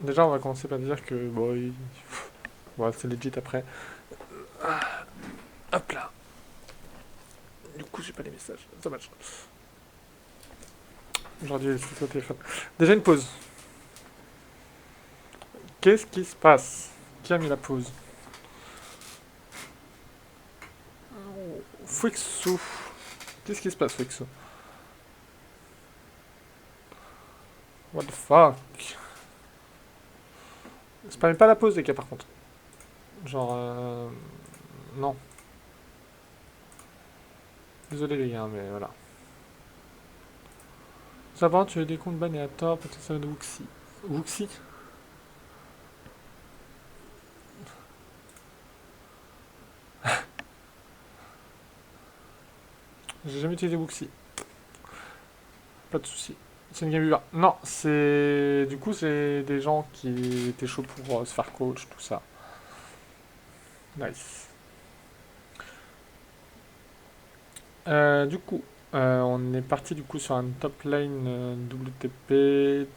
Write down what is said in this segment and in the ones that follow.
Déjà, on va commencer par dire que bon, ouais, c'est legit après. Hop là. Du coup, j'ai pas les messages. Ça marche. J'aurais dû laisser ça au téléphone. Déjà une pause. Qu'est-ce qui se passe? Qui a mis la pause? Fouixou. Qu'est-ce qui se passe, Fouixou? What the fuck? Spammez pas la pause, les gars, par contre. Genre, non. Désolé, les gars, mais voilà. Ça va, tu as des comptes ban et à tort, peut-être ça vient de Wuxi. Wuxi? J'ai jamais utilisé Wuxi. Pas de soucis. C'est une game viewer. Non, c'est. Du coup, c'est des gens qui étaient chauds pour se faire coach, tout ça. Nice. Du coup, on est parti du coup sur un top lane WTP.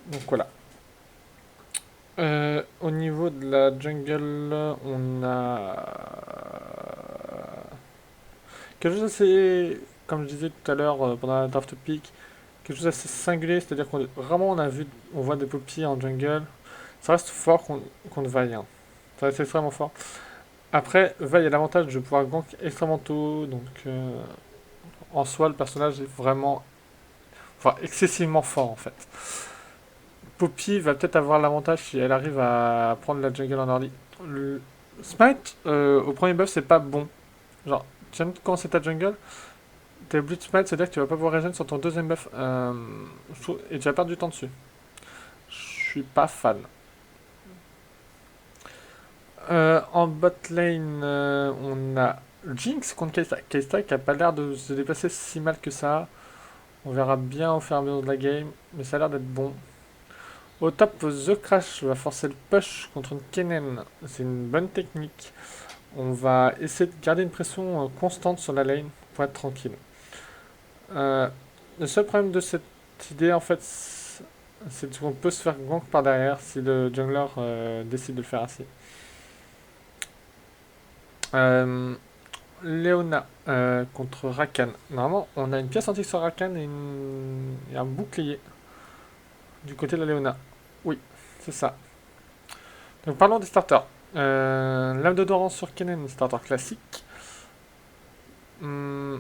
Donc voilà. Au niveau de la jungle, on a quelque chose assez, comme je disais tout à l'heure pendant la draft pick, quelque chose d'assez singulier, c'est-à-dire qu'on vraiment on voit des poppies en jungle. Ça reste fort contre Vi, hein. Ça reste extrêmement fort. Après, Vi a l'avantage de pouvoir gank extrêmement tôt, donc en soi, le personnage est vraiment, enfin, excessivement fort en fait. Poppy va peut-être avoir l'avantage si elle arrive à prendre la jungle en early. Le Smite, au premier buff, c'est pas bon. Genre, tu viens de commencer ta jungle, t'es obligé de Smite, c'est-à-dire que tu vas pas pouvoir regen sur ton deuxième buff. Et tu vas perdre du temps dessus. Je suis pas fan. En bot lane, on a Jinx contre Kaista. Kaista qui a pas l'air de se déplacer si mal que ça. On verra bien au fur et à mesure de la game, mais ça a l'air d'être bon. Au top, The Crash va forcer le push contre une Kennen. C'est une bonne technique. On va essayer de garder une pression constante sur la lane pour être tranquille. Euh, le seul problème de cette idée, en fait, c'est qu'on peut se faire gank par derrière si le jungler décide de le faire ainsi. Euh, Leona contre Rakan. Normalement, on a une pièce antique sur Rakan et un bouclier du côté de la Leona. Oui, c'est ça. Donc parlons des starters. Lame de Doran sur Kennen, starter classique. Hmm,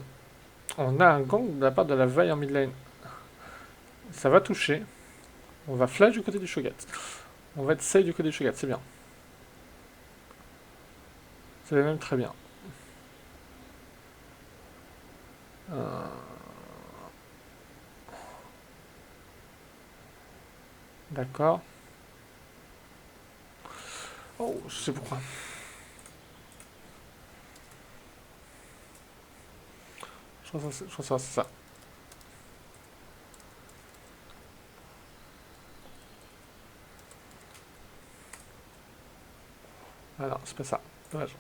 on a un gang de la part de la vaille en mid lane. Ça va toucher. On va flash du côté du Shogat. On va être safe du côté du Shogat, c'est bien. C'est même très bien. Euh, D'accord. Oh, je sais pourquoi. Je pense que c'est ça. Ah non, c'est pas ça. Dommage.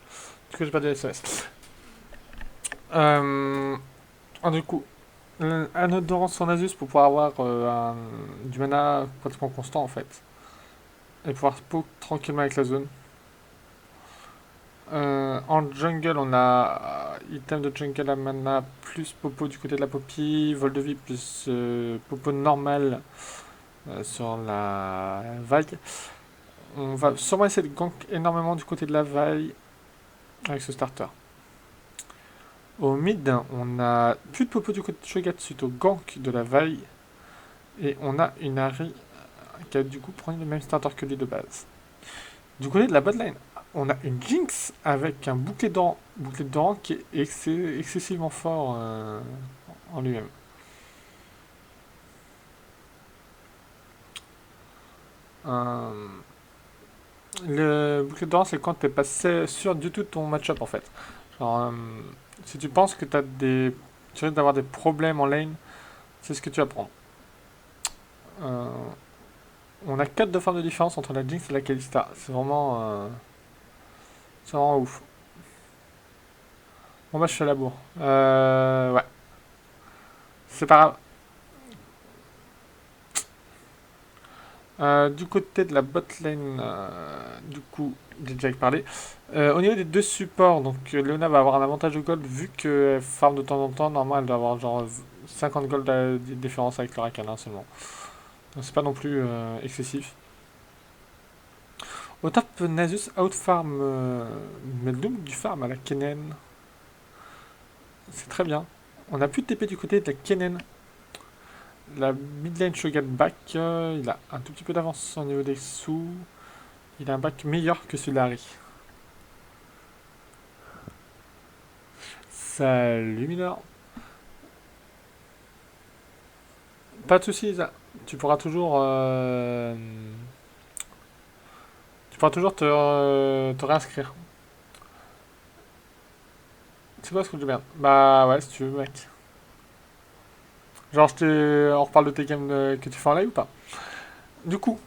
Du coup, j'ai pas de SMS. Du coup, un odorant sur Nasus pour pouvoir avoir du mana pratiquement constant en fait. Et pouvoir poke tranquillement avec la zone. En jungle, on a item de jungle à mana plus popo du côté de la poppy, vol de vie plus popo normal sur la vague. On va sûrement essayer de gank énormément du côté de la vague avec ce starter. Au mid, on a plus de popo du côté de Shogat suite au gank de la vague. Et on a une Harry qui a du coup pris le même starter que lui de base. Du côté de la botlane, on a une Jinx avec un bouclier de dents qui est excessivement fort en lui-même. Euh, le bouclier de dents, c'est quand t'es pas sûr du tout de ton match-up en fait. Genre, si tu penses que tu risques d'avoir des problèmes en lane, c'est ce que tu vas prendre. Euh, on a 4 de forme de différence entre la Jinx et la Kalista. C'est vraiment ouf. Bon, bah, je suis à la bourre. Ouais. C'est pas grave. Du côté de la bot lane, du coup, j'ai déjà parlé. Au niveau des deux supports, donc Leona va avoir un avantage de gold vu qu'elle farm de temps en temps. Normalement, elle doit avoir genre 50 gold de différence avec le Rakan seulement. Donc c'est pas non plus excessif. Au top, Nasus outfarm, mais le double du farm à la Kennen. C'est très bien. On a plus de TP du côté de la Kennen. La mid lane Shogun back, il a un tout petit peu d'avance au niveau des sous. Il a un back meilleur que celui de Larry. Salut Minor. Pas de soucis, tu pourras toujours, te réinscrire. C'est quoi ce que je merde? Bah ouais, si tu veux, mec. Genre, on reparle de tes games que tu fais en live ou pas? Du coup,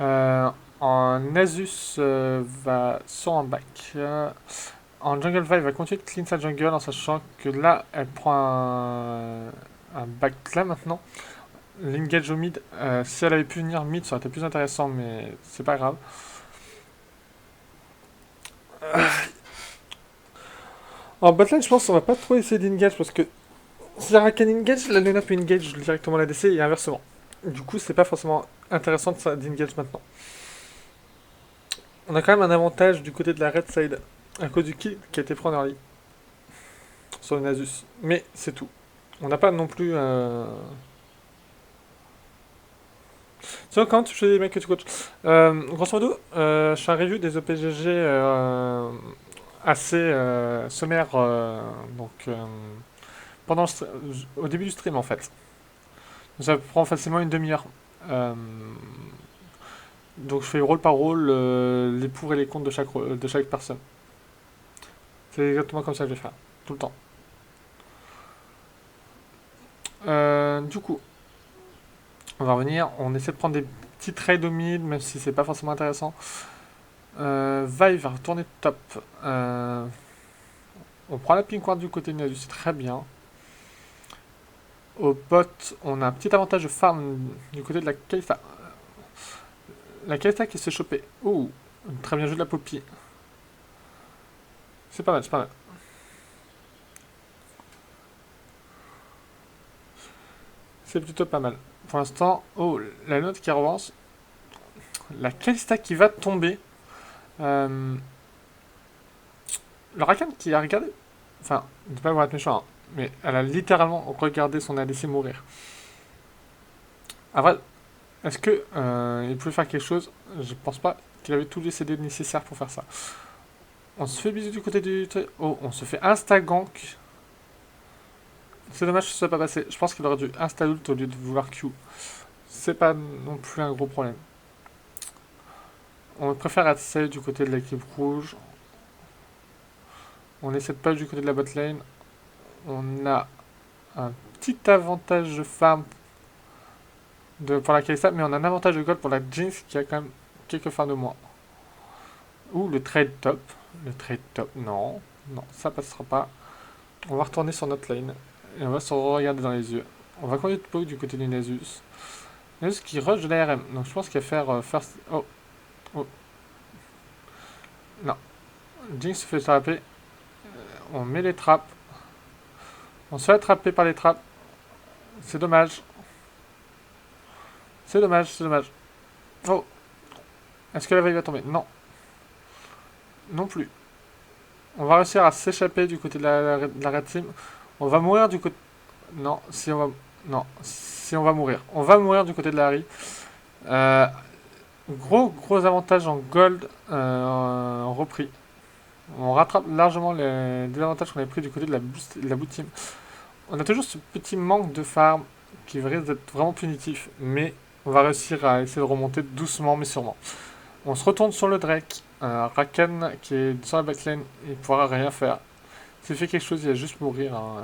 euh, en Asus va sur un back. En Jungle Vibe, elle va continuer de clean sa jungle en sachant que là, elle prend un back là maintenant. L'engage au mid, si elle avait pu venir mid, ça aurait été plus intéressant, mais c'est pas grave. En botlane, je pense qu'on va pas trop essayer d'engage parce que si la Rakan engage, la Luna peut engage directement la DC et inversement. Du coup, c'est pas forcément intéressant d'engage maintenant. On a quand même un avantage du côté de la red side à cause du kill qui a été pris en early sur le Nasus. Mais c'est tout. On n'a pas non plus. Sinon, comment tu fais les mecs que tu coaches? Grosso modo, je fais un review des OPGG assez sommaire. Donc, pendant au début du stream en fait. Ça prend facilement une demi-heure. Euh, donc je fais rôle par rôle les pour et les contre de chaque personne. C'est exactement comme ça que je vais faire, tout le temps. Du coup, on va revenir. On essaie de prendre des petits trades au mid, même si c'est pas forcément intéressant. Vi va retourner top. On prend la pink ward du côté de Nasus, c'est très bien. Au bot, on a un petit avantage de farm du côté de la Kalista. La Kalista qui s'est chopée. Ouh, très bien joué de la Poppy. C'est pas mal, c'est pas mal. C'est plutôt pas mal. Pour l'instant, oh, la note qui avance. La Kalista qui va tomber. Le Rakan qui a regardé. Enfin, ne pas avoir être méchant, hein, mais elle a littéralement regardé son ADC mourir. Après, est-ce que il pouvait faire quelque chose? Je pense pas qu'il avait tous les CD nécessaires pour faire ça. On se fait bisous du côté du. Oh, on se fait insta-gank. C'est dommage que ce soit pas passé. Je pense qu'il aurait dû insta-ult au lieu de vouloir Q. C'est pas non plus un gros problème. On préfère être safe du côté de l'équipe rouge. On essaie de pas du côté de la bot lane. On a un petit avantage de farm pour la Kalista, mais on a un avantage de gold pour la Jinx qui a quand même quelques farms de moins. Ou le trade top. Le trade top, non. Non, ça passera pas. On va retourner sur notre lane. Et on va se regarder dans les yeux. On va continuer de poke du côté du Nasus. Nasus qui rush de l'ARM. Donc je pense qu'il va faire first. Oh. Oh. Non. Jinx se fait attraper. On met les trappes. On se fait attraper par les trappes. C'est dommage. C'est dommage, c'est dommage. Oh. Est-ce que la veille va tomber? Non. Non plus. On va réussir à s'échapper du côté de la red team. On va mourir du côté. Non, si on va. Non, si on va mourir. On va mourir du côté de la Harry. Gros avantage en gold en repris. On rattrape largement les désavantages qu'on avait pris du côté de la boot team. On a toujours ce petit manque de farm qui risque d'être vraiment punitif, mais on va réussir à essayer de remonter doucement mais sûrement. On se retourne sur le Drake. Rakan qui est sur la backline, il ne pourra rien faire. S'il fait quelque chose, il va juste mourir. Hein.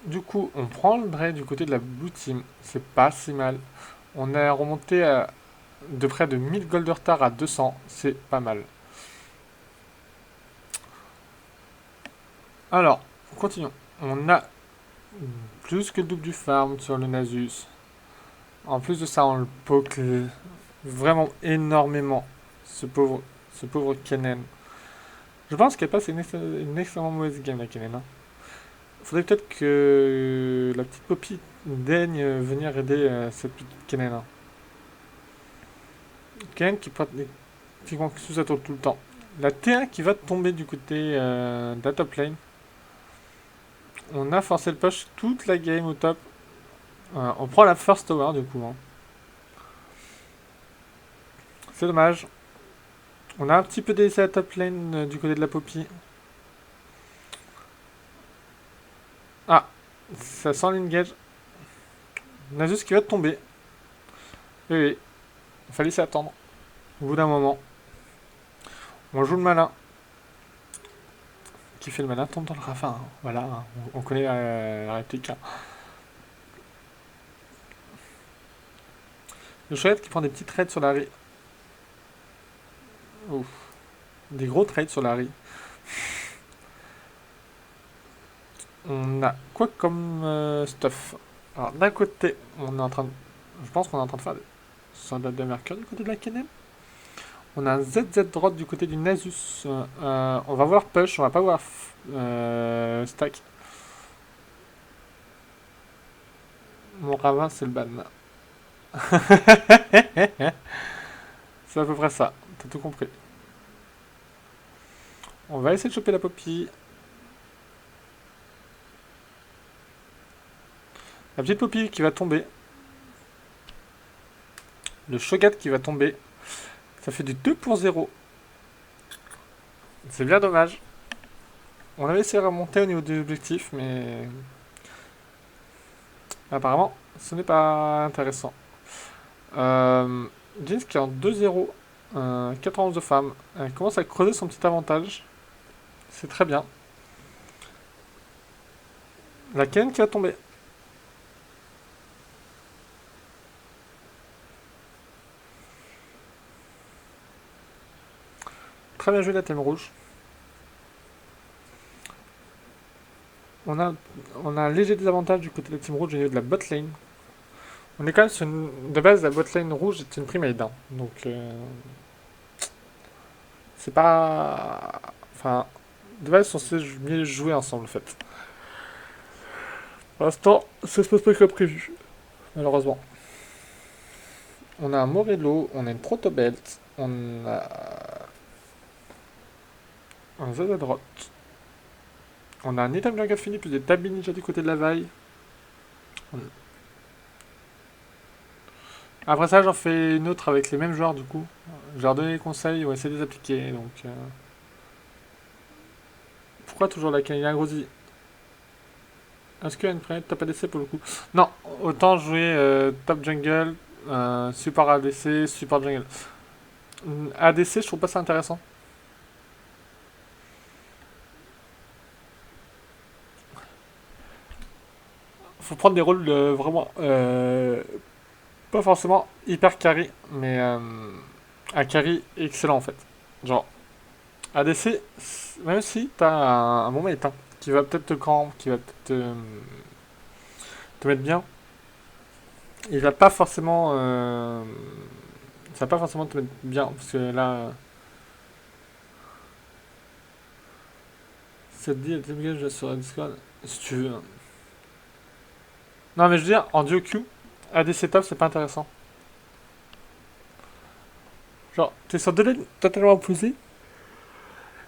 Du coup, on prend le Drake du côté de la blue team. C'est pas si mal. On est remonté de près de 1000 gold de retard à 200. C'est pas mal. Alors, Continuons. On a plus que le double du farm sur le Nasus. En plus de ça, on le poke vraiment énormément. Ce pauvre, ce pauvre Kennen. Je pense qu'elle passe une extrêmement mauvaise game, la Kennen. Hein. Faudrait peut-être que la petite Poppy daigne venir aider cette petite Kennen. Hein. Kennen qui sous sa tour tout le temps. La T1 qui va tomber du côté de la top lane. On a forcé le push toute la game au top. On prend la first tower du coup. Hein. C'est dommage. On a un petit peu délaissé la top lane du côté de la Poppy. Ah, ça sent l'engage. Nasus qui va tomber. Oui, oui. Il fallait s'y attendre. Au bout d'un moment. On joue le malin. Qui fait le malin tombe dans le ravin. Hein. Voilà, hein. On connaît la réplique. Hein. Le chouette qui prend des petits trades sur la riz. Ouf. Des gros trades sur la riz. On a quoi comme stuff? Alors d'un côté, on est en train de... Je pense qu'on est en train de faire des soldats de Mercure du côté de la Kennen. On a un ZZ drop du côté du Nasus. On va voir push, on va pas voir stack. Mon ravin, c'est le ban. C'est à peu près ça. T'as tout compris. On va essayer de choper la Poppy. La petite Poppy qui va tomber. Le Shogat qui va tomber. Ça fait du 2 pour 0. C'est bien dommage. On avait essayé de remonter au niveau de l'objectif, mais... apparemment, ce n'est pas intéressant. Jeans qui est en 2-0. 91 de femmes. Elle commence à creuser son petit avantage. C'est très bien. La Ken qui va tomber. Très bien joué la thème rouge. On a un léger désavantage du côté de la team rouge au niveau de la bot lane. On est quand même sur une... De base, la bot lane rouge est une primate. Hein. Donc... c'est pas... Enfin... De base, on sait mieux jouer ensemble, en fait. Pour l'instant, ça se passe pas comme prévu. Malheureusement. On a un Morello, on a une Protobelt, on a un Zazadrot, on a un Item Jungle fini plus des Tabi Ninja du côté de la vaille. Après ça, j'en fais une autre avec les mêmes joueurs du coup. Je leur donne des conseils, ils vont essayer de les appliquer. Donc, pourquoi toujours la canne? Il y a un gros dit. Est-ce qu'il y a une planète top ADC pour le coup? Non, autant jouer top jungle, support ADC, support jungle. ADC, je trouve pas ça intéressant. Faut prendre des rôles vraiment pas forcément hyper carry, mais un carry excellent en fait. Genre ADC, même si t'as un bon mate hein, qui va peut-être te camp, qui va peut-être te mettre bien, il va pas forcément ça va pas forcément te mettre bien parce que là ça te dit je sur Discord si tu veux. Non mais je veux dire en duo Q ADC top c'est pas intéressant. Genre t'es sur deux lanes totalement opposées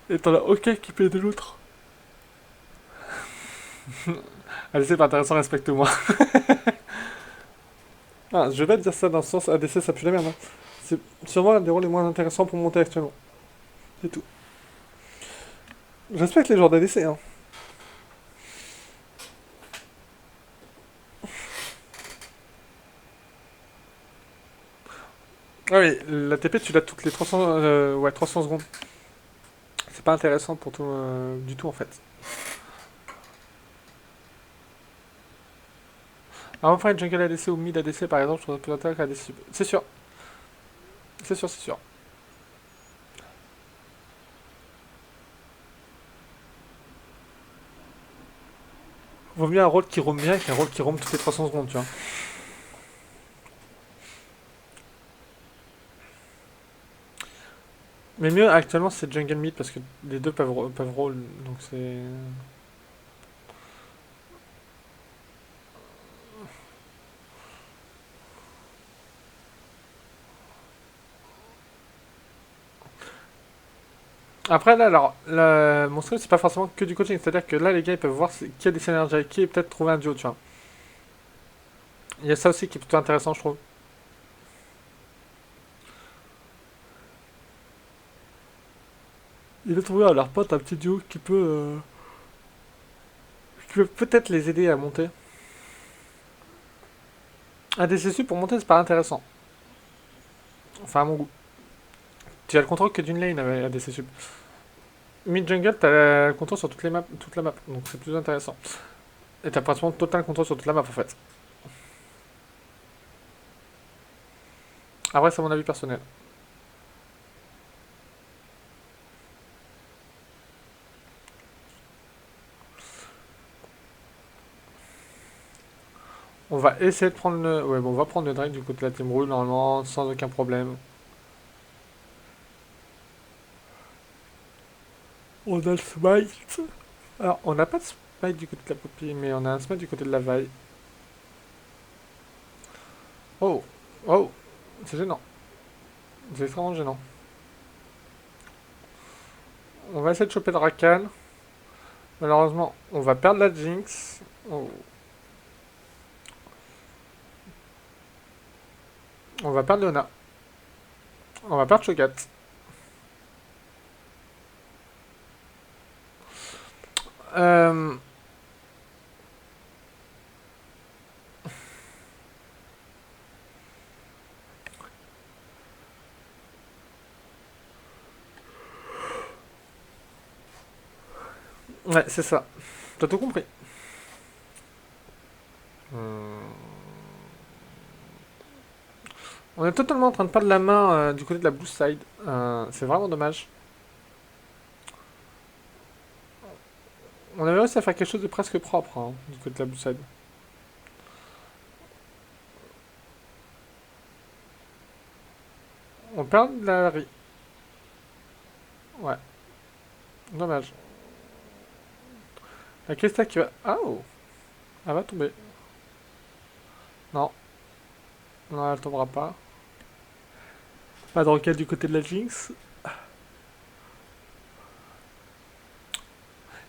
et t'en as aucun qui paie de l'autre. ADC pas intéressant, respecte-moi. Ah, je vais pas te dire ça dans le sens ADC ça pue la merde. Hein. C'est sûrement un des rôles les moins intéressants pour monter actuellement. C'est tout. Je respecte les joueurs d'ADC. Hein. Ah oui, la TP tu l'as toutes les 300, ouais, 300 secondes. C'est pas intéressant pour tout, du tout en fait. Alors on fera une jungle ADC ou mid ADC par exemple, je trouve plus intéressant qu'ADC. C'est sûr. C'est sûr, c'est sûr. Vaut mieux un rôle qui roam bien qu'un rôle qui roam toutes les 300 secondes, tu vois. Mais mieux actuellement c'est Jungle Meat parce que les deux peuvent roll, donc c'est... Après là, alors, mon stream c'est pas forcément que du coaching, c'est-à-dire que là les gars ils peuvent voir qui a des synergies avec qui et peut-être trouver un duo, tu vois. Il y a ça aussi qui est plutôt intéressant je trouve. Ils veulent trouver à leur pote un petit duo qui peut peut-être les aider à monter. Un DCSU pour monter c'est pas intéressant. Enfin à mon goût. Tu as le contrôle que d'une lane avec ADC Sub. Mid-jungle, t'as le contrôle sur toute la map, donc c'est plus intéressant. Et t'as pratiquement total contrôle sur toute la map en fait. Après, c'est mon avis personnel. On va essayer de prendre le... Ouais, bon, on va prendre le Drake du côté de la Team Rouge, normalement, sans aucun problème. On a le smite. Alors, on n'a pas de smite du côté de la Poppy, mais on a un smite du côté de la vaille. Oh, oh, c'est gênant. C'est extrêmement gênant. On va essayer de choper le Rakan. Malheureusement, on va perdre la Jinx. Oh. On va perdre Leona. On va perdre Cho'Gath. Euh... Ouais, c'est ça. T'as tout compris. On est totalement en train de perdre la main du côté de la blue side. C'est vraiment dommage. On avait réussi à faire quelque chose de presque propre hein, du côté de la blue side. On perd de la riz. Ouais. Dommage. La Krista qui va... Ah oh. Elle va tomber. Non. Non, elle tombera pas. Pas de roquette du côté de la Jinx.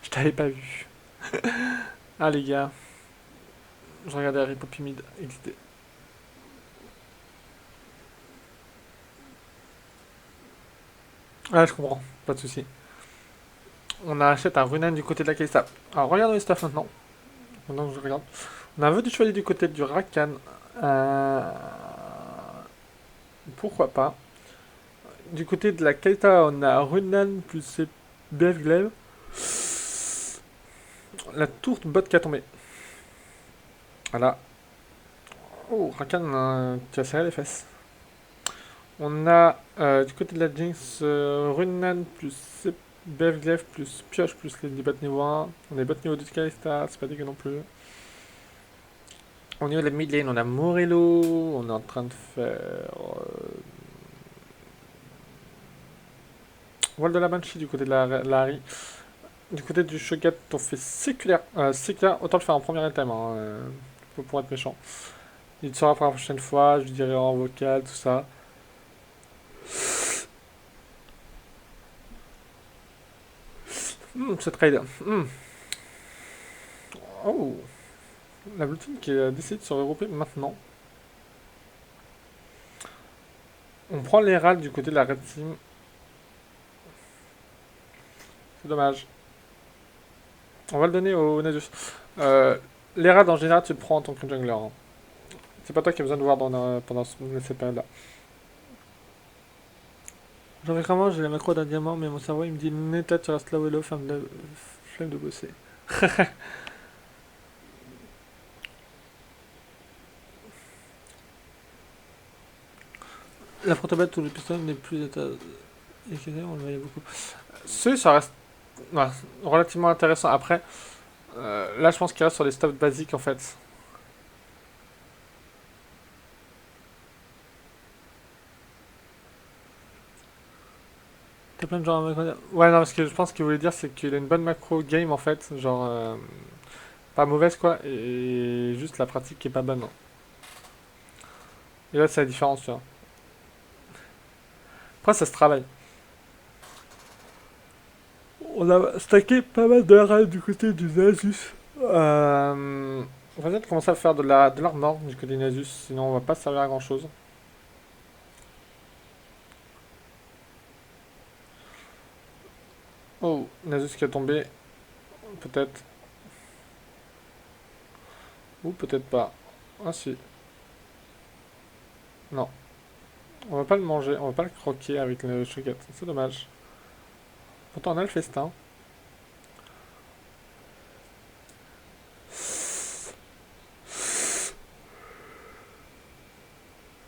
Je t'avais pas vu. Ah les gars. Je regardais Harry Poppy Mid XD. Ah je comprends. Pas de soucis. On achète un Runan du côté de la Kalista. Alors regardons les stuff maintenant. Maintenant que je regarde. On a un vœu du chevalier du côté du Rakan. Pourquoi pas. Du côté de la Kalista, on a Runan plus BF Glaive. La tour bot qui a tombé. Voilà. Oh, Rakan qui a serré les fesses. On a du côté de la Jinx Runan plus BF Glaive plus Pioche plus les bots niveau 1. On a les bots niveau 2 de Kalista, c'est pas dégueu non plus. Au niveau de la mid lane, on a Morello. On est en train de faire. Voile de la Banshee du côté de la Harry. Du côté du Shogat, on fait séculaire. Séculaire, autant le faire en premier item, hein, pour être méchant. Il sera pour la prochaine fois, je lui dirai en vocal, tout ça. Ce trade. Oh. La Blue Team qui a décidé de se regrouper maintenant. On prend les râles du côté de la Red Team. C'est dommage. On va le donner au Nadius. Les raids en général, tu le prends en tant que jungler. Hein. C'est pas toi qui as besoin de voir pendant cette période-là. Genre vraiment, j'ai la macro d'un diamant, mais mon cerveau il me dit Neta, tu restes là où est flemme de bosser. La protobate où le pistolet n'est plus on le voyait beaucoup. Ça reste relativement intéressant. Après, Là, je pense qu'il reste sur les stuffs basiques, en fait. T'as plein de gens à me... Ouais, non, parce que je pense qu'il voulait dire, c'est qu'il a une bonne macro game, en fait. Genre, pas mauvaise, quoi. Et juste la pratique qui est pas bonne. Hein. Et là, c'est la différence, tu vois. Après, ça se travaille. On a stacké pas mal de RL du côté du Nasus. On va peut-être commencer à faire de l'armor du côté du Nasus, sinon on va pas servir à grand chose. Oh, Nasus qui est tombé, peut-être. Ou peut-être pas. Ah si, non. On va pas le manger, on va pas le croquer avec le choquette. C'est dommage. Pourtant on a le festin.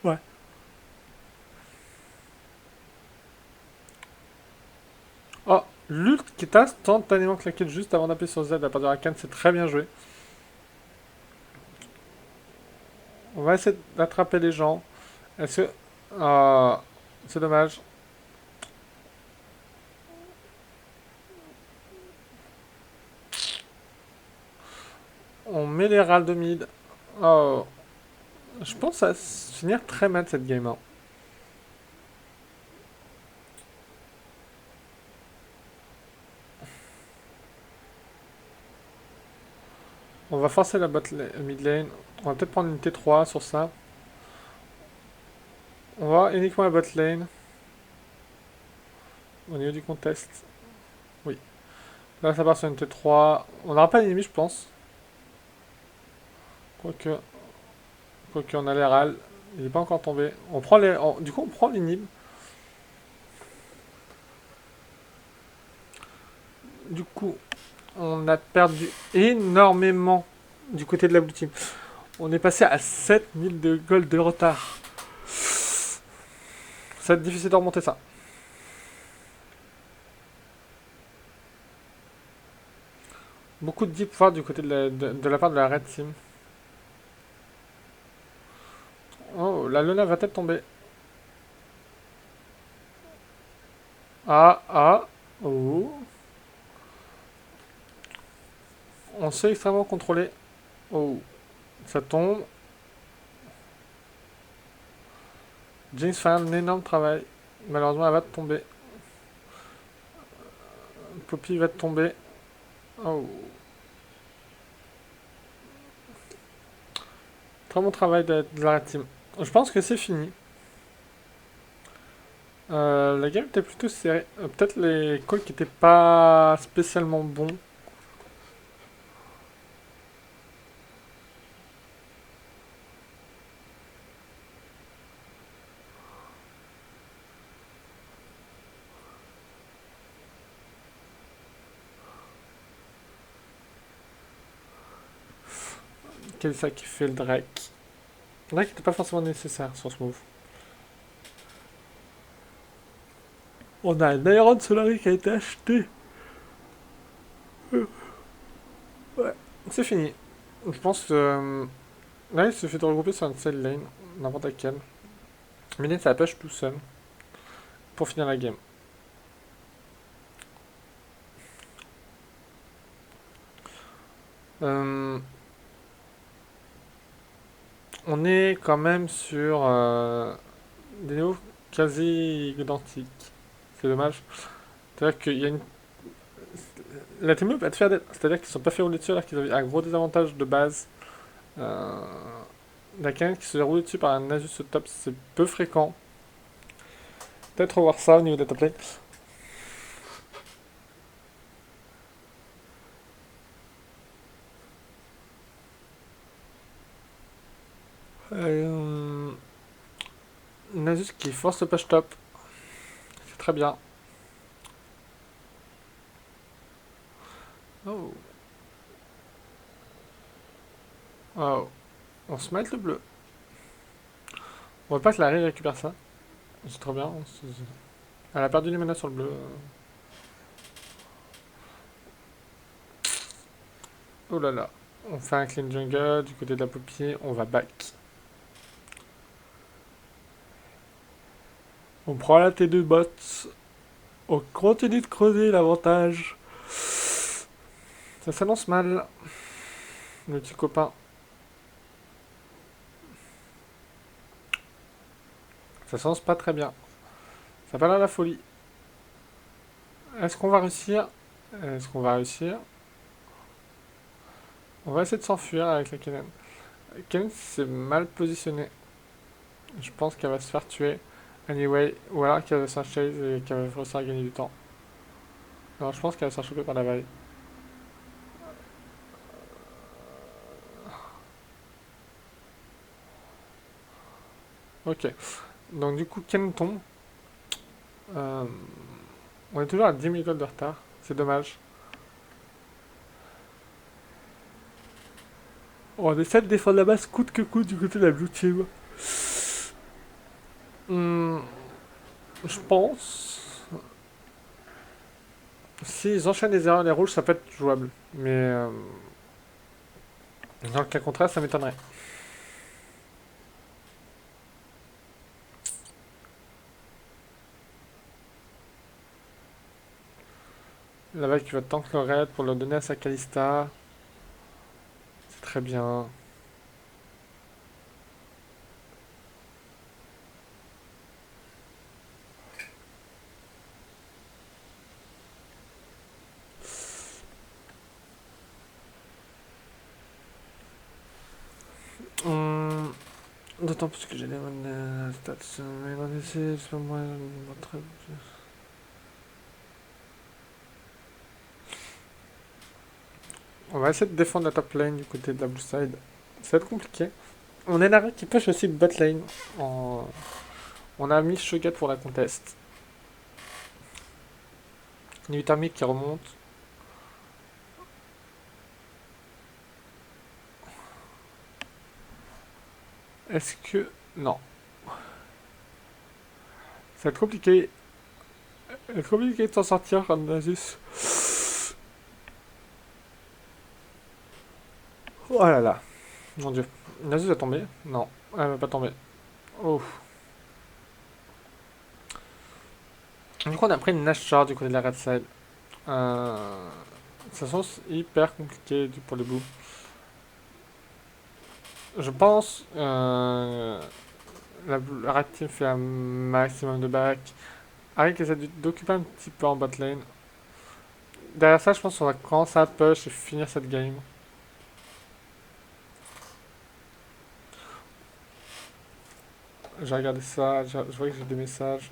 Ouais. Oh, l'ult qui est instantanément claqué juste avant d'appuyer sur Z à partir de la canne, c'est très bien joué. On va essayer d'attraper les gens. Est-ce que... Ah, c'est dommage. On met les râles de mid. Oh, je pense que ça va se finir très mal cette game. Hein. On va forcer la mid lane. On va peut-être prendre une T3 sur ça. On va uniquement la bot lane. Au niveau du contest. Oui. Là ça part sur une T3. On n'aura pas d'ennemi je pense. Quoique. Quoique on a les râles. Il n'est pas encore tombé. On prend les. Du coup on prend l'inhib. Du coup, on a perdu énormément du côté de la blue team. On est passé à 7000 de gold de retard. Ça va être difficile de remonter ça. Beaucoup de deep pouvoir du côté de la part de la red team. Oh, la Luna va peut-être tomber. Ah, ah, oh. On se fait extrêmement contrôler. Oh, ça tombe. Jinx fait un énorme travail. Malheureusement, elle va tomber. Poppy va tomber. Oh. Très bon travail de la red team. Je pense que c'est fini. La game était plutôt serrée. Peut-être les calls qui étaient pas spécialement bons. Quel ça qui fait le Drake. Le Drake n'était pas forcément nécessaire sur ce move. On a un Iron Solari qui a été acheté. Ouais, c'est fini. Je pense que là, il suffit de regrouper sur une seule lane, n'importe laquelle. Minen, ça pêche tout seul pour finir la game. Euh, on est quand même sur des niveaux quasi identiques. C'est dommage. C'est-à-dire qu'il y a une... La team up va te faire c'est-à-dire qu'ils sont pas fait rouler dessus alors qu'ils avaient un gros désavantage de base. Euh, la canne qui se fait rouler dessus par un Nasus au top, c'est peu fréquent. Peut-être revoir ça au niveau des top lane. Nasus qui force le push top. C'est très bien. Oh. Oh. On se met le bleu. On veut pas que la Ré récupère ça. C'est trop bien. Elle a perdu les menaces sur le bleu. Oh là là. On fait un clean jungle, du côté de la poppy, on va back. On prend la T2 bot. On continue de creuser l'avantage. Ça s'annonce mal. Le petit copain. Ça s'annonce pas très bien. Ça va là la folie. Est-ce qu'on va réussir? Est-ce qu'on va réussir? On va essayer de s'enfuir avec la Kennen. Kennen s'est mal positionnée. Je pense qu'elle va se faire tuer. Anyway, ou alors qu'elle va se faire chase et qu'elle va réussir à gagner du temps. Non, je pense qu'elle va se faire choper par la vague. Ok. Donc du coup, Kennen tombe. Euh, on est toujours à 10 minutes de retard. C'est dommage. On essaie de défendre la base coûte que coûte du côté de la blue team. Hmm, je pense. S'ils enchaînent les erreurs et les rouges, ça peut être jouable. Mais dans le cas contraire, ça m'étonnerait. La vague qui va tank le raid pour le donner à sa Kalista. C'est très bien. Hum, D'autant plus que j'ai les stats. Mais dans l'essai, c'est pas moi. On va essayer de défendre la top lane du côté de la blue side. Ça va être compliqué. On est là qui push aussi de bot lane. On a mis Shogat pour la contest. Nuit thermique qui remonte. Est-ce que... Non. Ça va être compliqué. Ça va être compliqué de s'en sortir quand Nasus. Oh là là. Mon dieu. Nasus va tomber? Non. Elle va pas tomber. Oh. Du coup, on a pris une Nashor du côté de la red side. Ça sent hyper compliqué pour les blues. Je pense la red team fait un maximum de back. Arik essaie d'occuper un petit peu en bot lane. Derrière ça, je pense qu'on va commencer à push et finir cette game. J'ai regardé ça, je vois que j'ai des messages.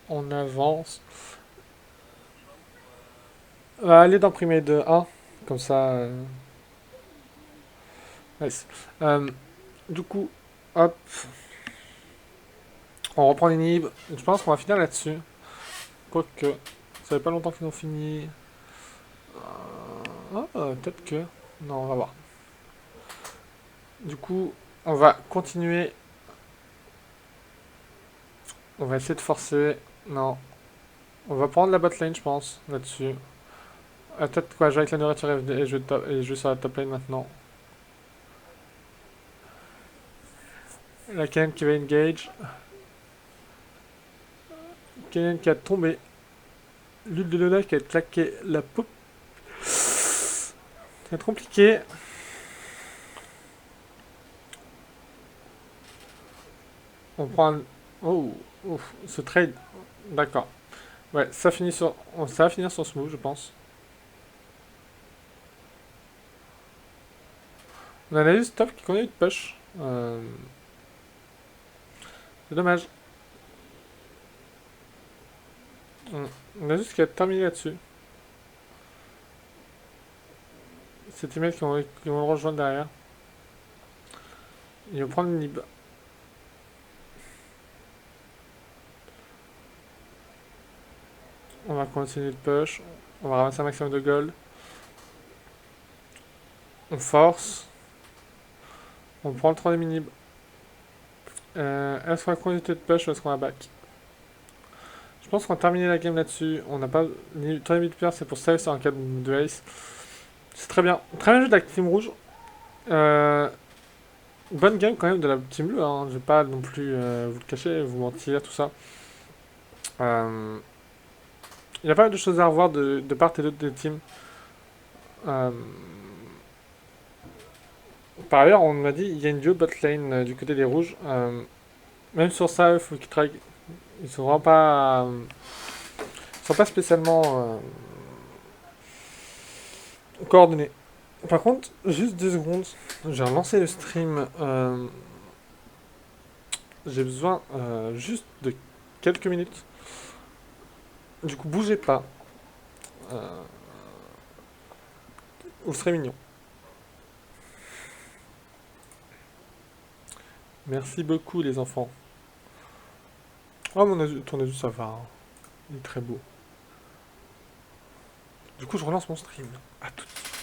On avance. Allez d'imprimer de 1. Comme ça. Nice. Du coup, hop. On reprend les nibs. Je pense qu'on va finir là-dessus. Quoique. Ça fait pas longtemps qu'ils ont fini. Peut-être que. Non, on va voir. Du coup, on va continuer. On va essayer de forcer. Non. On va prendre la bot lane, je pense, là-dessus. Peut-être quoi, jouer avec la nourriture et jouer sur la top lane maintenant. La Kennen qui va engage. Kennen qui a tombé. L'huile de Luna qui a claqué la poupe. C'est compliqué. On prend un... Oh, ouf, ce trade. D'accord. Ouais, ça va finir sur smooth, je pense. On a juste top qui continue de push. C'est dommage. On a juste qui a terminé là-dessus. Ces teammates qui vont le rejoindre derrière. Ils vont prendre une nib. On va continuer de push. On va ramasser un maximum de gold. On force. On prend le 3 nib. Est-ce qu'on va continuer de push ou est-ce qu'on va back? Je pense qu'on a terminé la game là-dessus. On n'a pas... Les temps de pierre, c'est pour save en cas de ace. C'est très bien. Très bien joué de la team rouge. Bonne game quand même de la team bleue. Hein. Je vais pas non plus vous le cacher, vous mentir, tout ça. Il y a pas mal de choses à revoir de part et d'autre des teams. Par ailleurs, on m'a dit il y a une duo bot lane du côté des rouges. Même sur ça, il faut qu'ils travaillent. Ils sont vraiment pas. Ils sont pas spécialement coordonnés. Par contre, juste 2 secondes. J'ai relancé le stream. J'ai besoin juste de quelques minutes. Du coup, bougez pas. Vous serez mignon. Merci beaucoup, les enfants. Oh, ton avis, ça va. Hein. Il est très beau. Du coup, je relance mon stream. À tout de suite.